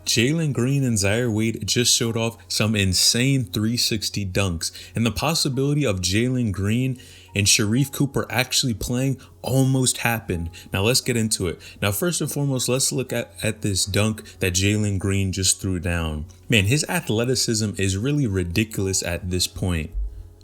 Jalen Green and Zaire Wade just showed off some insane 360 dunks, and the possibility of Jalen Green and Sharife Cooper actually playing almost happened. Now let's get into it. Now first and foremost, let's look at this dunk that Jalen Green just threw down. Man, his athleticism is really ridiculous at this point.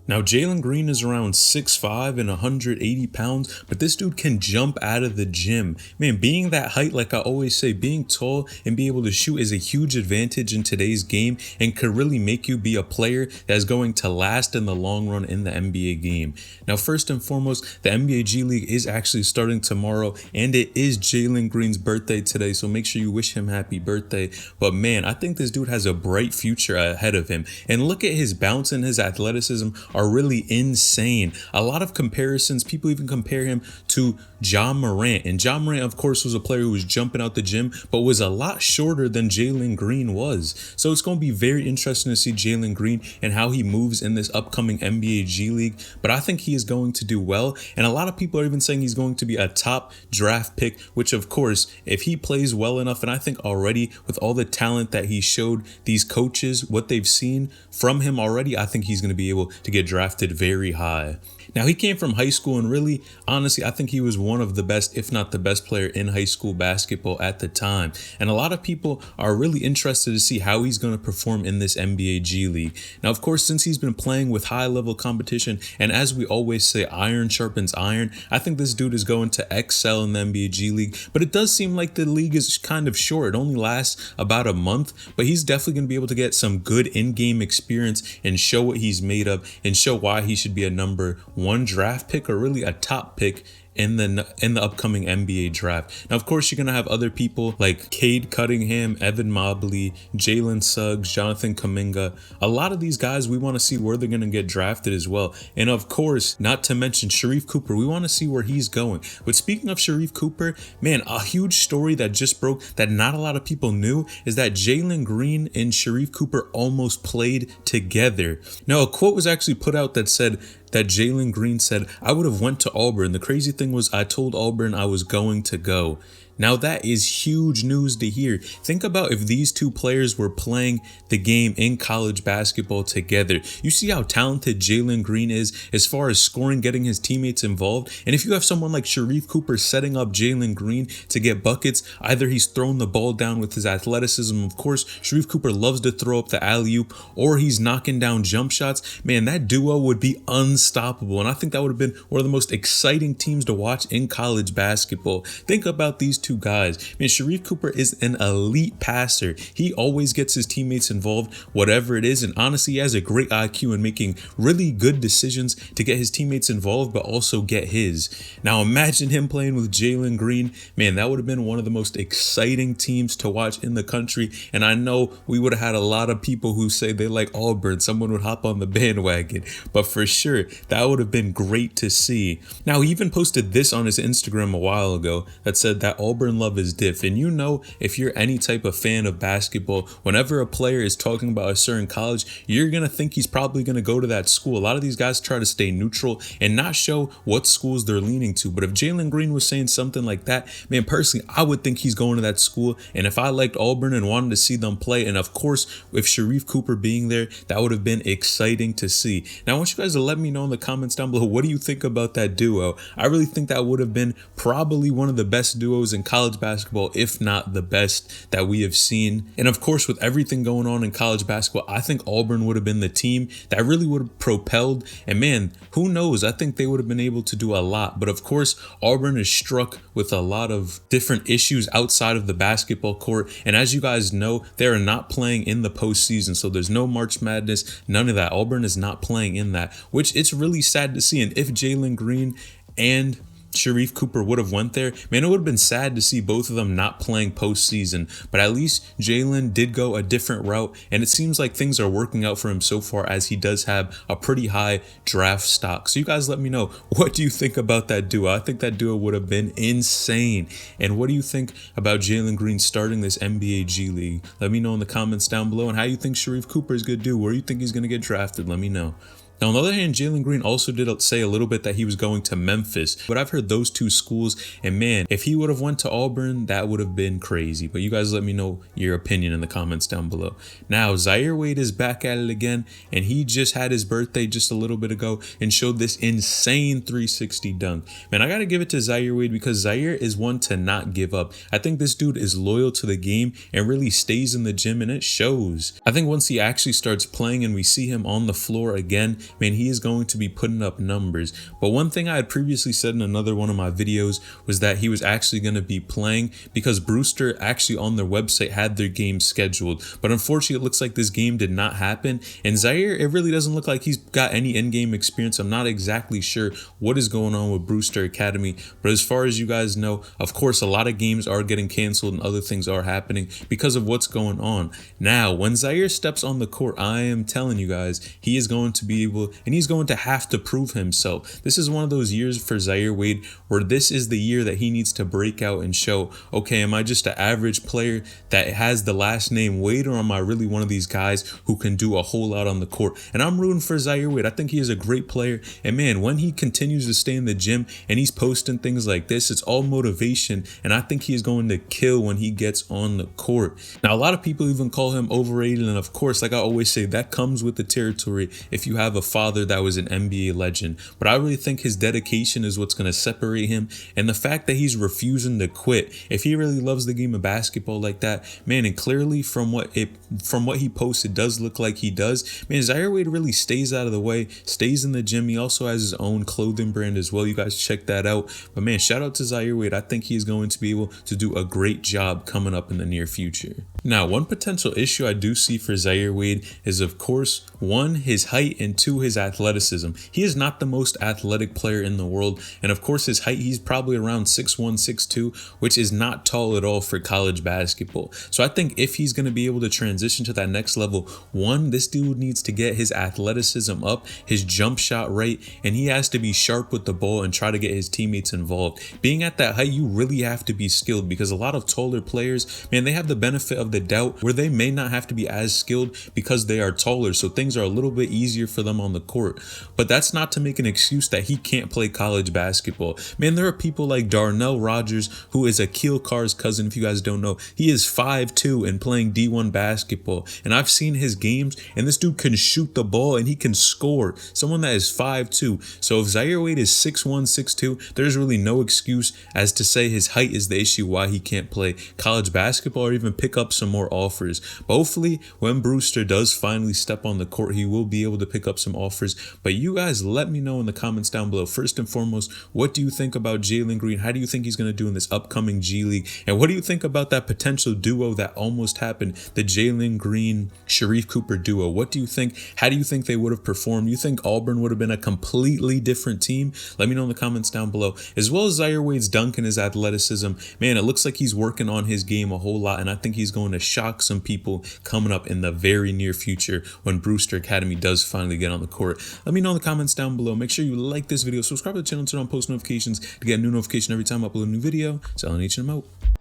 Now, Jalen Green is around 6'5" and 180 pounds, but this dude can jump out of the gym. Man, being that height, like I always say, being tall and be able to shoot is a huge advantage in today's game and could really make you be a player that is going to last in the long run in the NBA game. Now, first and foremost, the NBA G League is actually starting tomorrow, and it is Jalen Green's birthday today, so make sure you wish him happy birthday. But man, I think this dude has a bright future ahead of him. And look at his bounce and his athleticism are really insane. A lot of comparisons, people even compare him to Ja Morant. And Ja Morant, of course, was a player who was jumping out the gym, but was a lot shorter than Jalen Green was. So it's going to be very interesting to see Jalen Green and how he moves in this upcoming NBA G League. But I think he is going to do well. And a lot of people are even saying he's going to be a top draft pick, which of course, if he plays well enough, and I think already with all the talent that he showed these coaches, what they've seen from him already, I think he's going to be able to get drafted very high. Now, he came from high school, and really, honestly, I think he was one of the best, if not the best player in high school basketball at the time. And a lot of people are really interested to see how he's going to perform in this NBA G League. Now, of course, since he's been playing with high-level competition, and as we always say, iron sharpens iron, I think this dude is going to excel in the NBA G League. But it does seem like the league is kind of short. It only lasts about a month, but he's definitely going to be able to get some good in-game experience and show what he's made of and show why he should be a number one draft pick or really a top pick in the upcoming NBA draft. Now, of course, you're going to have other people like Cade Cunningham, Evan Mobley, Jalen Suggs, Jonathan Kuminga. A lot of these guys, we want to see where they're going to get drafted as well. And of course, not to mention Sharife Cooper, we want to see where he's going. But speaking of Sharife Cooper, man, a huge story that just broke that not a lot of people knew is that Jalen Green and Sharife Cooper almost played together. Now, a quote was actually put out that said, that Jalen Green said, "I would have went to Auburn. The crazy thing was I told Auburn I was going to go." Now that is huge news to hear. Think about if these two players were playing the game in college basketball together. You see how talented Jalen Green is as far as scoring, getting his teammates involved. And if you have someone like Sharife Cooper setting up Jalen Green to get buckets, either he's throwing the ball down with his athleticism. Of course, Sharife Cooper loves to throw up the alley-oop, or he's knocking down jump shots. Man, that duo would be unstoppable. And I think that would have been one of the most exciting teams to watch in college basketball. Think about these two guys. Man, Sharife Cooper is an elite passer. He always gets his teammates involved, whatever it is. And honestly, he has a great IQ in making really good decisions to get his teammates involved, but also get his. Now, imagine him playing with Jalen Green. Man, that would have been one of the most exciting teams to watch in the country. And I know we would have had a lot of people who say they like Auburn. Someone would hop on the bandwagon. But for sure, that would have been great to see. Now, he even posted this on his Instagram a while ago that said that Auburn love is diff. And you know, if you're any type of fan of basketball, whenever a player is talking about a certain college, you're going to think he's probably going to go to that school. A lot of these guys try to stay neutral and not show what schools they're leaning to. But if Jalen Green was saying something like that, man, personally, I would think he's going to that school. And if I liked Auburn and wanted to see them play, and of course, with Sharife Cooper being there, that would have been exciting to see. Now, I want you guys to let me know in the comments down below, what do you think about that duo? I really think that would have been probably one of the best duos in college basketball, if not the best that we have seen. And of course, with everything going on in college basketball, I think Auburn would have been the team that really would have propelled. And man, who knows? I think they would have been able to do a lot. But of course, Auburn is struck with a lot of different issues outside of the basketball court. And as you guys know, they are not playing in the postseason. So there's no March Madness, none of that. Auburn is not playing in that, which it's really sad to see. And if Jalen Green and Sharife Cooper would have went there, man, it would have been sad to see both of them not playing postseason. But at least Jalen did go a different route, and it seems like things are working out for him so far, as he does have a pretty high draft stock. So you guys let me know, what do you think about that duo? I think that duo would have been insane. And what do you think about Jalen Green starting this NBA G League? Let me know in the comments down below, and how you think Sharife Cooper is going to do. Where you think he's going to get drafted? Let me know. Now, on the other hand, Jalen Green also did say a little bit that he was going to Memphis, but I've heard those two schools, and man, if he would have went to Auburn, that would have been crazy. But you guys let me know your opinion in the comments down below. Now, Zaire Wade is back at it again, and he just had his birthday just a little bit ago and showed this insane 360 dunk. Man, I gotta give it to Zaire Wade because Zaire is one to not give up. I think this dude is loyal to the game and really stays in the gym, and it shows. I think once he actually starts playing and we see him on the floor again, man, he is going to be putting up numbers. But one thing I had previously said in another one of my videos was that he was actually going to be playing because Brewster actually on their website had their game scheduled. But unfortunately, it looks like this game did not happen. And Zaire, it really doesn't look like he's got any in-game experience. I'm not exactly sure what is going on with Brewster Academy. But as far as you guys know, of course, a lot of games are getting canceled and other things are happening because of what's going on. Now, when Zaire steps on the court, I am telling you guys, he is going to be able, and he's going to have to prove himself. This is one of those years for Zaire Wade where this is the year that he needs to break out and show, okay, am I just an average player that has the last name Wade, or am I really one of these guys who can do a whole lot on the court? And I'm rooting for Zaire Wade. I think he is a great player. And man, when he continues to stay in the gym and he's posting things like this, it's all motivation. And I think he is going to kill when he gets on the court. Now, a lot of people even call him overrated. And of course, like I always say, that comes with the territory if you have a father that was an NBA legend. But I really think his dedication is what's going to separate him, and the fact that he's refusing to quit. If he really loves the game of basketball like that, man, and clearly from what he posted does look like he does, man, Zaire Wade really stays out of the way, stays in the gym. He also has his own clothing brand as well. You guys check that out. But man, shout out to Zaire Wade. I think he's going to be able to do a great job coming up in the near future. Now, one potential issue I do see for Zaire Wade is, of course, one, his height, and two, his athleticism. He is not the most athletic player in the world, and of course his height, he's probably around 6'1", 6'2", which is not tall at all for college basketball. So I think if he's going to be able to transition to that next level, one, this dude needs to get his athleticism up, his jump shot right, and he has to be sharp with the ball and try to get his teammates involved. Being at that height, you really have to be skilled, because a lot of taller players, man, they have the benefit of the doubt where they may not have to be as skilled because they are taller, so things are a little bit easier for them on the court. But that's not to make an excuse that he can't play college basketball. Man, there are people like Darnell Rogers, who is Akil Carr's cousin. If you guys don't know, he is 5'2" and playing D1 basketball, and I've seen his games, and this dude can shoot the ball and he can score. Someone that is 5'2". So if Zaire Wade is 6'1", 6'2", there's really no excuse as to say his height is the issue why he can't play college basketball or even pick up some more offers. But hopefully when Brewster does finally step on the court, he will be able to pick up some offers. But you guys let me know in the comments down below, first and foremost, what do you think about Jalen Green? How do you think he's going to do in this upcoming G League? And what do you think about that potential duo that almost happened, the Jalen Green Sharife Cooper duo? What do you think? How do you think they would have performed? You think Auburn would have been a completely different team? Let me know in the comments down below. As well as Zaire Wade's dunk and his athleticism, man, it looks like he's working on his game a whole lot, and I think he's going to shock some people coming up in the very near future when Brewster Academy does finally get on the court. Let me know in the comments down below. Make sure you like this video, subscribe to the channel, turn on post notifications to get a new notification every time I upload a new video. Selling H and M out.